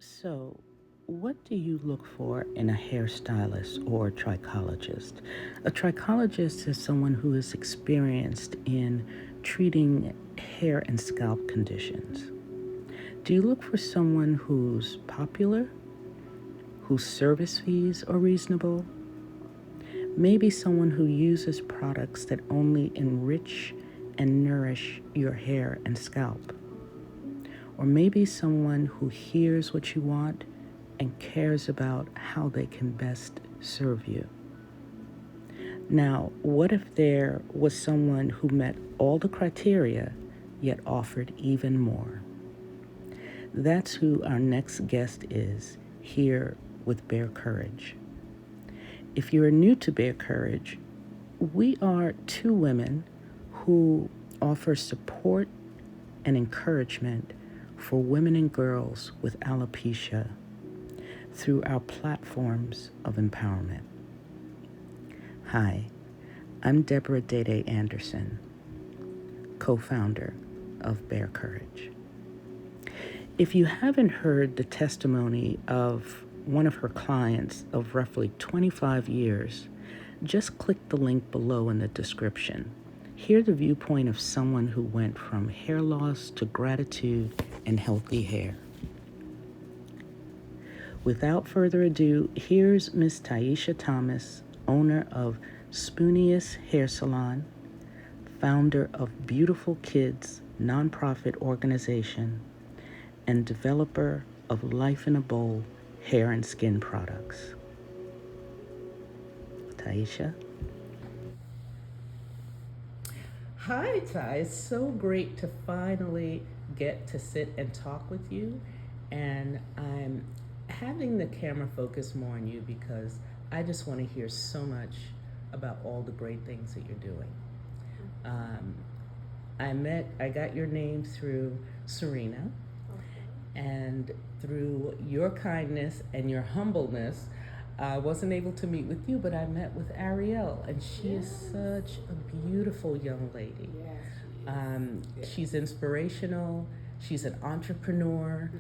So, what do you look for in a hairstylist or trichologist? A trichologist is someone who is experienced in treating hair and scalp conditions. Do you look for someone who's popular, whose service fees are reasonable? Maybe someone who uses products that only enrich and nourish your hair and scalp? Or maybe someone who hears what you want and cares about how they can best serve you. Now, what if there was someone who met all the criteria yet offered even more? That's who our next guest is here with Bear Courage. If you're new to Bear Courage, we are two women who offer support and encouragement for women and girls with alopecia through our platforms of empowerment. Hi, I'm Deborah Dede Anderson, co-founder of Bear Courage. If you haven't heard the testimony of one of her clients of roughly 25 years, just click the link below in the description. Hear the viewpoint of someone who went from hair loss to gratitude and healthy hair. Without further ado, here's Miss Tieshe Thomas, owner of Spoonios Hair Salon, founder of Beautiful Kids nonprofit organization, and developer of Life in a Bowl hair and skin products. Tieshe? Hi, Ty. It's so great to finally get to sit and talk with you. And I'm having the camera focus more on you because I just want to hear so much about all the great things that you're doing. I got your name through Serena, and through your kindness and your humbleness, I wasn't able to meet with you, but I met with Ariel, and she is such a beautiful young lady. She's inspirational. She's an entrepreneur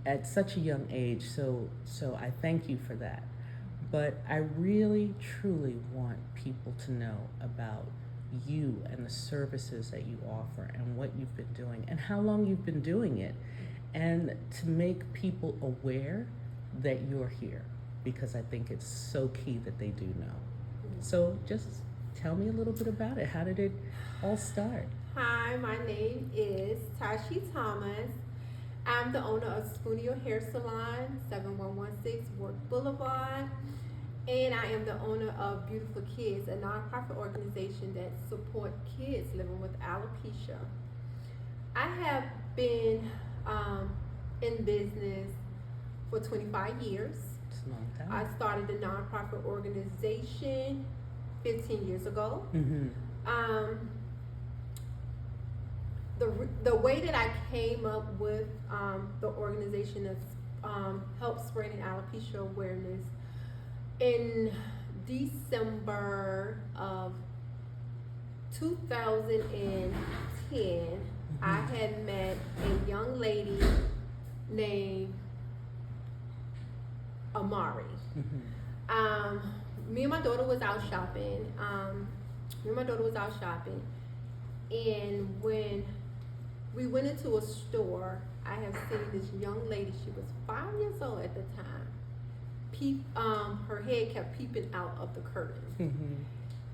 at such a young age. So I thank you for that. But I really, truly want people to know about you and the services that you offer and what you've been doing and how long you've been doing it, and to make people aware that you're here, because I think it's so key that they do know. So just tell me a little bit about it. How did it all start? Hi, my name is Tieshe Thomas. I'm the owner of Spoonios Hair Salon, 7116 Work Boulevard. And I am the owner of Beautiful Kids, a nonprofit organization that supports kids living with alopecia. I have been in business for 25 years. It's a long time. I started the nonprofit organization 15 years ago. The way that I came up with the organization that's helped spreading alopecia awareness, in December of 2010, I had met a young lady named Amari. Me and my daughter was out shopping. And when we went into a store, I have seen this young lady. She was 5 years old at the time. Her head kept peeping out of the curtain.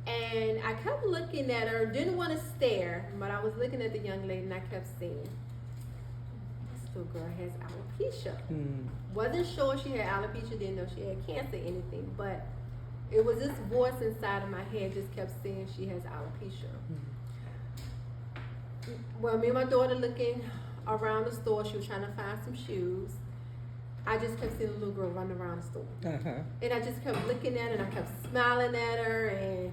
And I kept looking at her, didn't want to stare, but I was looking at the young lady and I kept saying, this little girl has alopecia. Wasn't sure she had alopecia, didn't know she had cancer or anything, but it was this voice inside of my head just kept saying she has alopecia. Well, me and my daughter looking around the store, she was trying to find some shoes. I just kept seeing a little girl running around the store. And I just kept looking at her and I kept smiling at her, and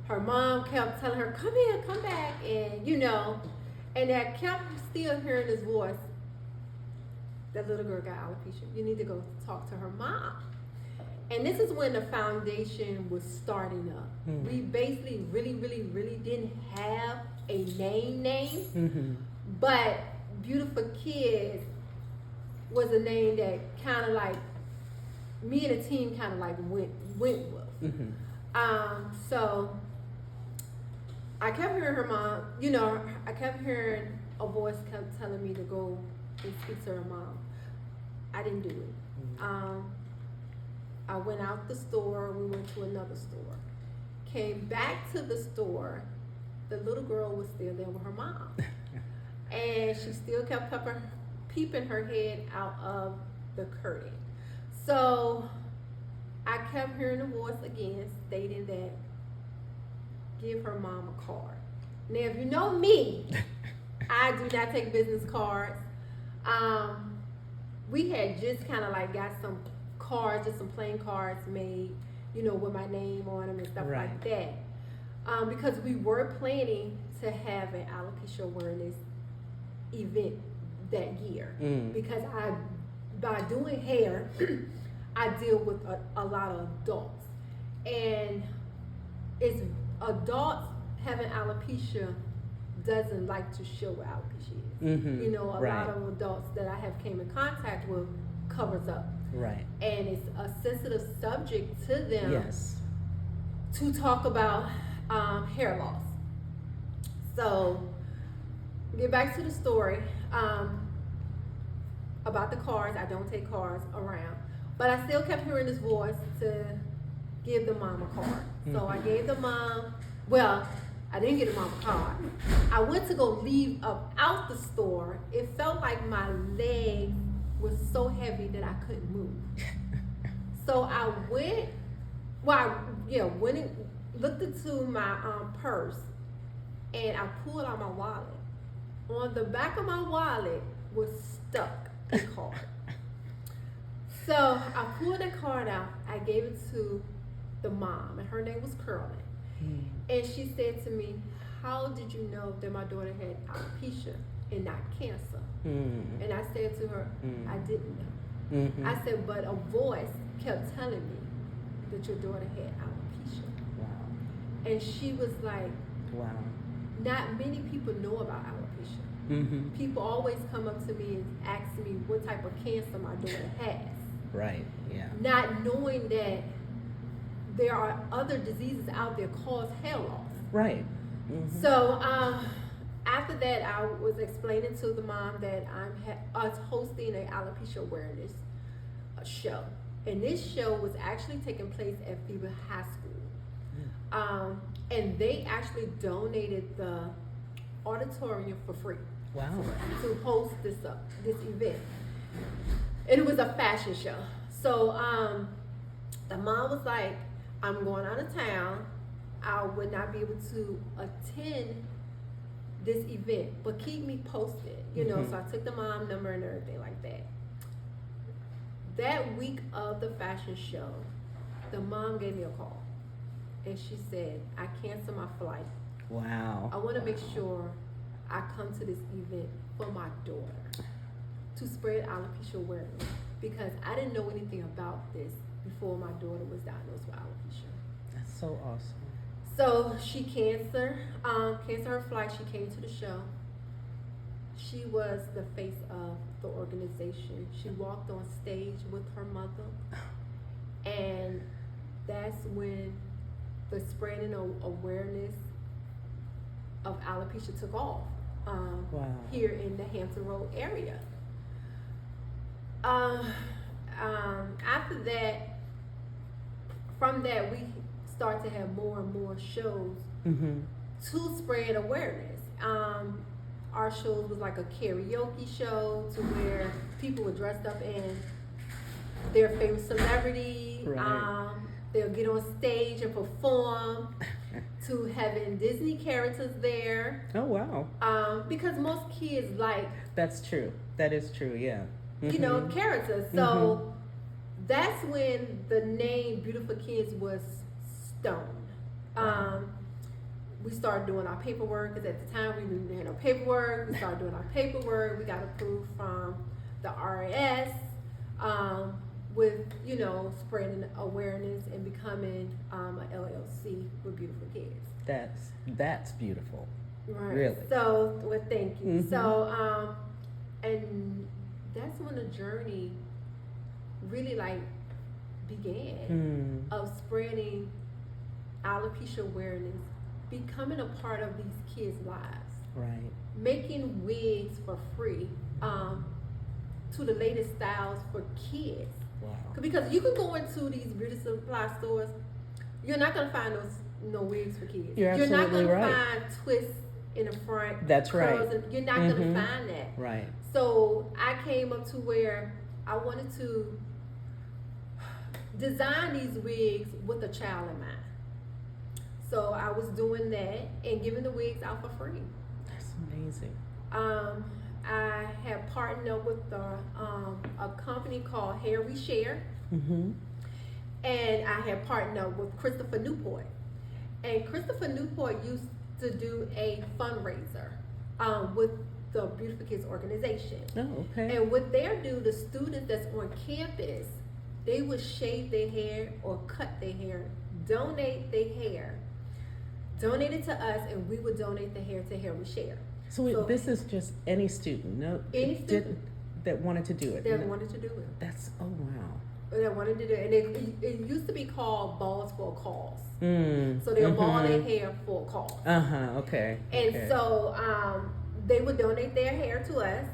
her mom kept telling her, come here, come back, and and I kept still hearing this voice, that little girl got alopecia. You need to go talk to her mom. And this is when the foundation was starting up. We basically really didn't have a name, but Beautiful Kids was a name that kind of like me and the team kind of like went with. So I kept hearing her mom, you know, I kept hearing a voice kept telling me to go and speak to her mom. I didn't do it. I went out the store, we went to another store. Came back to the store, the little girl was still there with her mom. And she still kept peeping her head out of the curtain. So I kept hearing the voice again stating that give her mom a card. Now, if you know me, I do not take business cards. We had just kind of like got some cards, just some plain cards made, you know, with my name on them and stuff like that. Because we were planning to have an alopecia awareness event that year. Because by doing hair, I deal with a lot of adults. And it's adults having alopecia doesn't like to show what alopecia is. You know, a lot of adults that I have came in contact with covers up. And it's a sensitive subject to them to talk about hair loss. So, get back to the story about the cards. I don't take cards around. But I still kept hearing this voice to give the mom a card. So I gave the mom, well, I didn't get the mom a card. I went to go leave up out the store. It felt like my leg was so heavy that I couldn't move. So I went, went and looked into my purse, and I pulled out my wallet. On the back of my wallet was stuck a card. So I pulled the card out. I gave it to the mom, and her name was Curlin. And she said to me, "How did you know that my daughter had alopecia and not cancer?" And I said to her, "I didn't know." I said, "But a voice kept telling me that your daughter had alopecia." And she was like, "Not many people know about alopecia. People always come up to me and ask me what type of cancer my daughter has." Not knowing that there are other diseases out there cause hair loss. So after that, I was explaining to the mom that I'm hosting an alopecia awareness show. And this show was actually taking place at Phoebe High School. And they actually donated the auditorium for free to host this event. And it was a fashion show. So the mom was like, "I'm going out of town. I would not be able to attend this event, but keep me posted." You know, so I took the mom number and everything like that. That week of the fashion show, the mom gave me a call. And she said, "I canceled my flight. I want to make sure I come to this event for my daughter to spread alopecia awareness, because I didn't know anything about this before my daughter was diagnosed with alopecia." That's so awesome. So she canceled her flight. She came to the show. She was the face of the organization. She walked on stage with her mother, and that's when the spreading of awareness of alopecia took off here in the Hampton Road area. After that, from that, we start to have more and more shows to spread awareness. Our shows was like a karaoke show to where people were dressed up in their favorite celebrity. They'll get on stage and perform, to having Disney characters there. Because most kids like... That's true. That is true, you know, characters. So that's when the name Beautiful Kids was stoned. We started doing our paperwork, because at the time we didn't have no paperwork. We started doing our paperwork. We got approved from the RAS with, you know, spreading awareness and becoming a LLC with Beautiful Kids. That's beautiful. Right. Really. So, well, thank you. So, and that's when the journey really like began of spreading alopecia awareness, becoming a part of these kids' lives, Right. making wigs for free, to the latest styles for kids. Wow. Because you can go into these beauty supply stores, you're not gonna find no wigs for kids. You're not absolutely gonna right. find twists in the front. That's right. You're not gonna find that. Right. So I came up to where I wanted to design these wigs with a child in mind. So I was doing that and giving the wigs out for free. That's amazing. I have partnered up with a company called Hair We Share, Mm-hmm. and I have partnered up with Christopher Newport. And Christopher Newport used to do a fundraiser with the Beautiful Kids organization. Oh, okay. And what they do, the students that's on campus, they would shave their hair or cut their hair, donate their hair, donate it to us, and we would donate the hair to Hair We Share. So this is just any student, no? Any it student that wanted to do it. that No. wanted to do it. That's, oh wow. That wanted to do it. And it used to be called balls for a cause. Mm. So they'll ball their hair for a cause. Okay. And Okay. so they would donate their hair to us.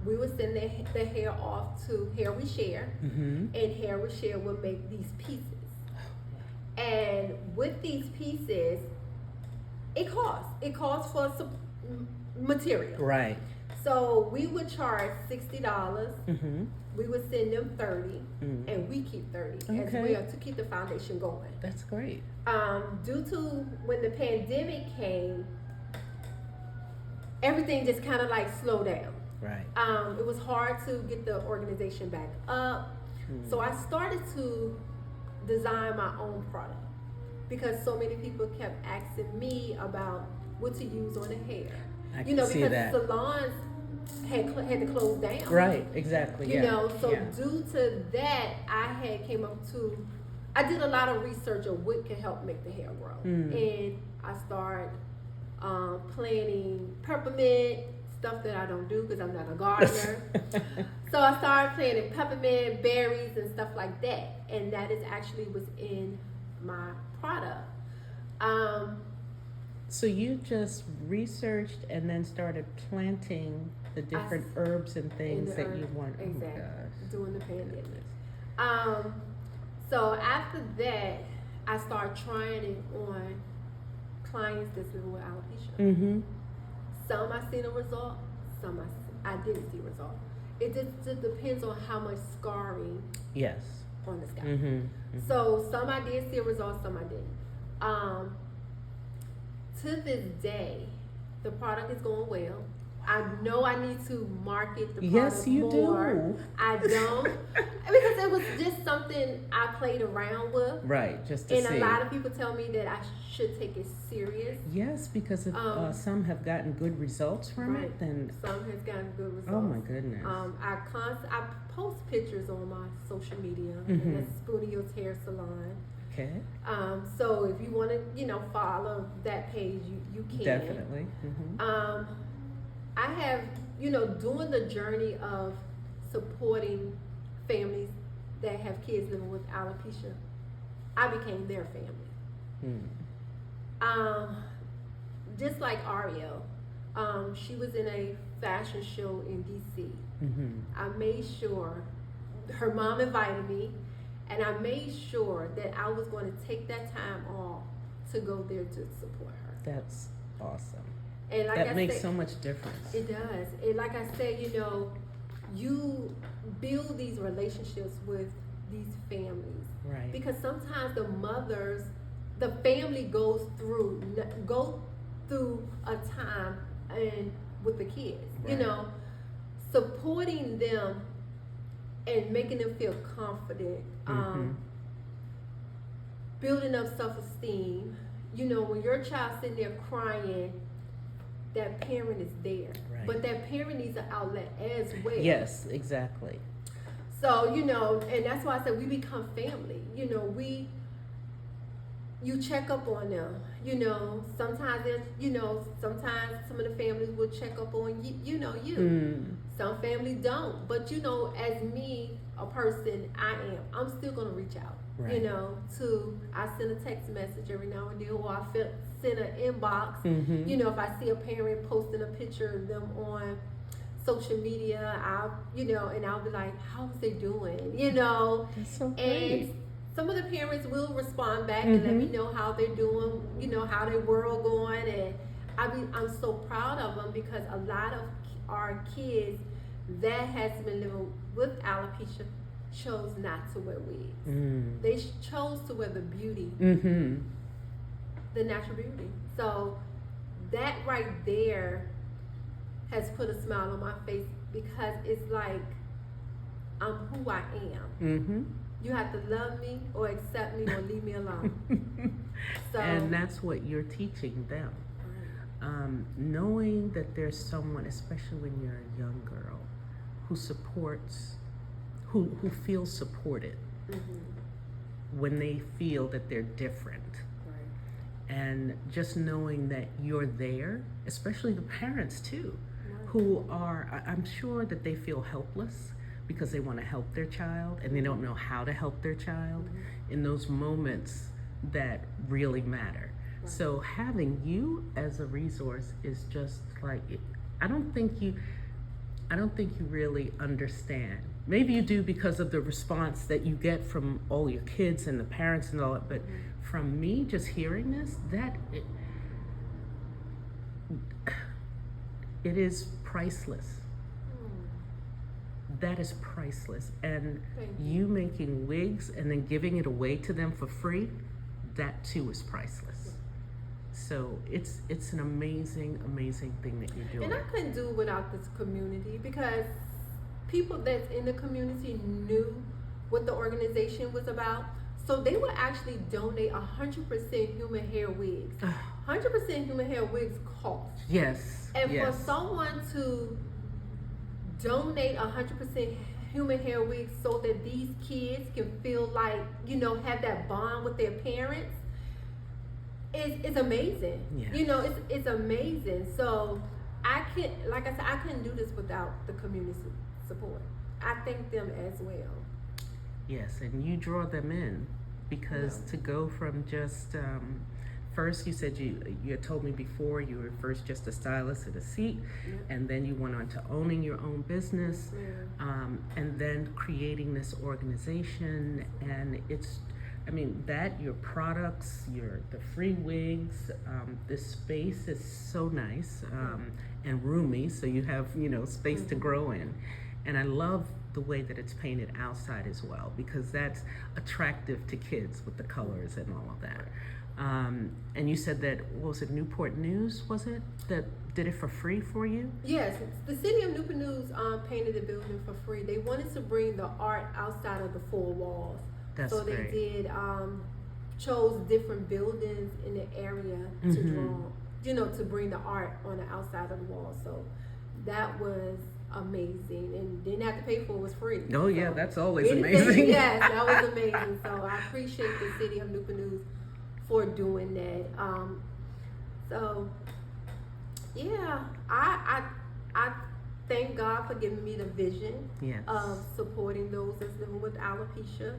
We would send their hair off to Hair We Share, Mm-hmm. and Hair We Share would make these pieces. And with these pieces, it costs for some material. Right. So we would charge $60. Mm-hmm. We would send them 30, Mm. and we keep 30 as Okay. well to keep the foundation going. That's great. Due to when the pandemic came, everything just kind of like slowed down. Right. It was hard to get the organization back up. So I started to design my own product because so many people kept asking me about what to use on the hair. I You know, can see because that. salons had to close down. Right. Exactly. You Yeah. know, so Yeah. due to that, I did a lot of research of what can help make the hair grow. And I started planting peppermint, stuff that I don't do because I'm not a gardener. So I started planting peppermint, berries, and stuff like that. And that is actually what's in my product. So you just researched and then started planting the different herbs and things that you want. Exactly. Oh my gosh. During the pandemic. So after that, I started trying it on clients that's living with alopecia. Mm-hmm. Some I seen a result, some I didn't see a result. It just depends on how much scarring Yes. on the scalp. Mm-hmm. Mm-hmm. So some I did see a result, some I didn't. To this day, the product is going well. I know I need to market the product Yes, you more. do. I don't, because it was just something I played around with. Right. Just to And see. a lot of people tell me that I should take it serious. Yes, because if some have gotten good results from Right. it, then Some has gotten good results. oh my goodness. I post pictures on my social media. Mhm. And that's Spoonios Hair Salon. Okay. So if you want to, follow that page, you can. Definitely. Mm-hmm. I have, doing the journey of supporting families that have kids living with alopecia, I became their family. Just like Ariel, she was in a fashion show in DC. Mm-hmm. I made sure her mom invited me, and I made sure that I was going to take that time off to go there to support her. That's awesome. And like That makes so much difference. It does. And like I said, you build these relationships with these families. Right. Because sometimes the family goes through a time and with the kids, Right. Supporting them and making them feel confident, building up self-esteem. When your child's sitting there crying, that parent is there. Right. But that parent needs an outlet as well. Yes, exactly. So, and that's why I said we become family. you check up on them. You know, sometimes there's, you know, sometimes some of the families will check up on you. You know, you. Some families don't. But you know, as me, a person, I'm still gonna reach out. Right. You know, I send a text message every now and then, or I send an inbox. You know, if I see a parent posting a picture of them on social media, I'll be like, how's they doing? You know, That's so and great. some of the parents will respond back and let me know how they're doing, you know, how their world going, and I'm so proud of them because a lot of our kids that has been living with alopecia chose not to wear wigs. They chose to wear the beauty, the natural beauty. So that right there has put a smile on my face because it's like I'm who I am. You have to love me or accept me or leave me alone. So, and that's what you're teaching them. Knowing that there's someone, especially when you're a young girl, who supports, who feels supported when they feel that they're different. And just knowing that you're there, especially the parents too, who are, I'm sure that they feel helpless because they want to help their child and they don't know how to help their child in those moments that really matter. So having you as a resource is just like, I don't think you really understand. Maybe you do because of the response that you get from all your kids and the parents and all that, but from me just hearing this, it is priceless. That is priceless. And you making wigs and then giving it away to them for free, that too is priceless. So it's an amazing, amazing thing that you're doing. And I couldn't do it without this community because people that's in the community knew what the organization was about. So they would actually donate 100% human hair wigs. 100% human hair wigs cost. Yes. And for someone to donate 100% human hair wigs so that these kids can feel like, you know, have that bond with their parents is amazing. Yes. You know, it's amazing. So I couldn't do this without the community support. I thank them as well. Yes, and you draw them in because to go from just first you said you had told me before you were first just a stylist at a seat, and then you went on to owning your own business, and then creating this organization, and your products, the free wigs, this space is so nice and roomy, so you have space to grow in, and I love the way that it's painted outside as well because that's attractive to kids with the colors and all of that. And you said that, what was it, Newport News, was it, that did it for free for you? Yes, the city of Newport News painted the building for free. They wanted to bring the art outside of the four walls. That's so great. They did chose different buildings in the area to draw, to bring the art on the outside of the wall. So that was amazing, and didn't have to pay for it, was free. Oh yeah, that's always amazing. Yes, that was amazing. So I appreciate the city of Newport News for doing that. So yeah, I thank God for giving me the vision of supporting those that's living with alopecia.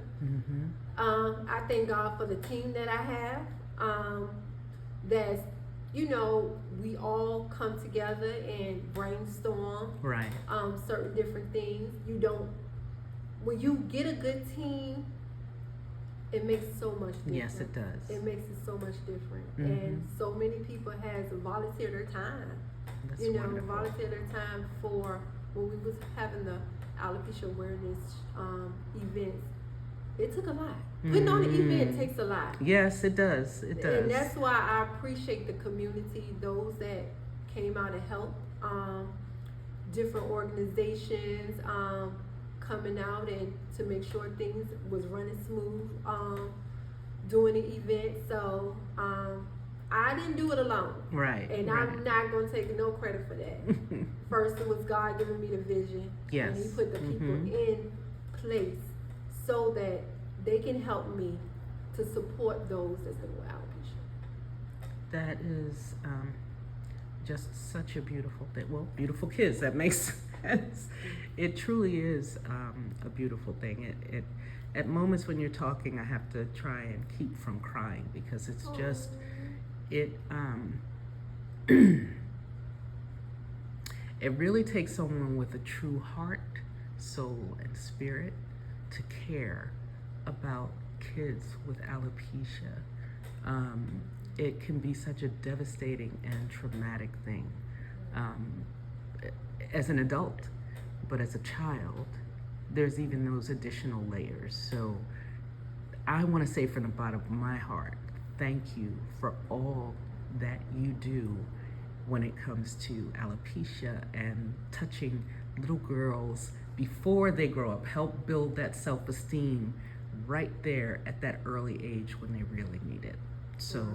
I thank God for the team that I have. That's we all come together and brainstorm certain different things. When you get a good team, it makes it so much different. Yes, it does. It makes it so much different. And so many people has volunteered their time. That's wonderful. Volunteered their time for when we was having the alopecia awareness events. It took a lot. Putting on an event takes a lot. Yes, it does. It does. And that's why I appreciate the community, those that came out and helped, different organizations coming out and to make sure things was running smooth during the event. So I didn't do it alone. Right. And I'm not going to take no credit for that. First, it was God giving me the vision. Yes. And He put the people in place so that they can help me to support those that's dealing with alopecia. That is just such a beautiful thing. Well, beautiful kids, that makes sense. It truly is a beautiful thing. It at moments when you're talking, I have to try and keep from crying because it's just, it really takes someone with a true heart, soul, and spirit to care about kids with alopecia. It can be such a devastating and traumatic thing as an adult, but as a child, there's even those additional layers. So I want to say from the bottom of my heart, thank you for all that you do when it comes to alopecia and touching little girls before they grow up. Help build that self-esteem right there at that early age when they really need it. So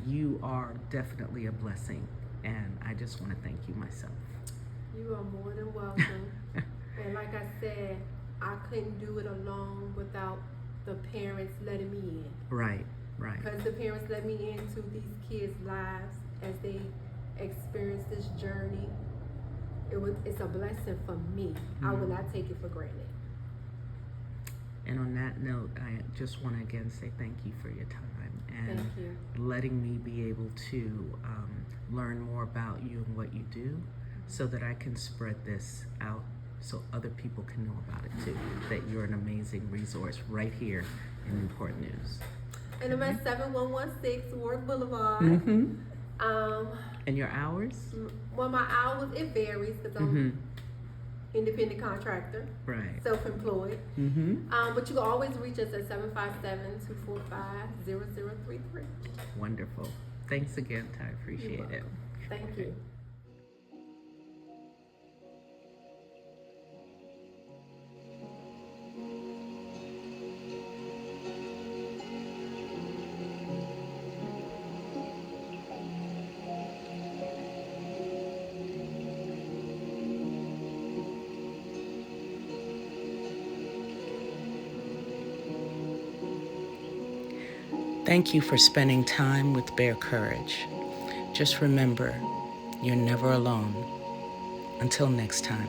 you are definitely a blessing, and I just want to thank you myself. You are more than welcome. And like I said, I couldn't do it alone without the parents letting me in. Right. Because the parents let me into these kids' lives as they experience this journey. It's a blessing for me. I will not take it for granted. And on that note, I just want to again say thank you for your time and Thank you. letting me be able to learn more about you and what you do so that I can spread this out so other people can know about it too, that you're an amazing resource right here in Newport News. And I'm at 7116 Ward Boulevard. And your hours? Well, my hours, it varies because I'm independent contractor, Right. self-employed. But you can always reach us at 757-245-0033. Wonderful. Thanks again, Ty. Appreciate it. Thank you. Thank you for spending time with Bear Courage. Just remember, you're never alone. Until next time.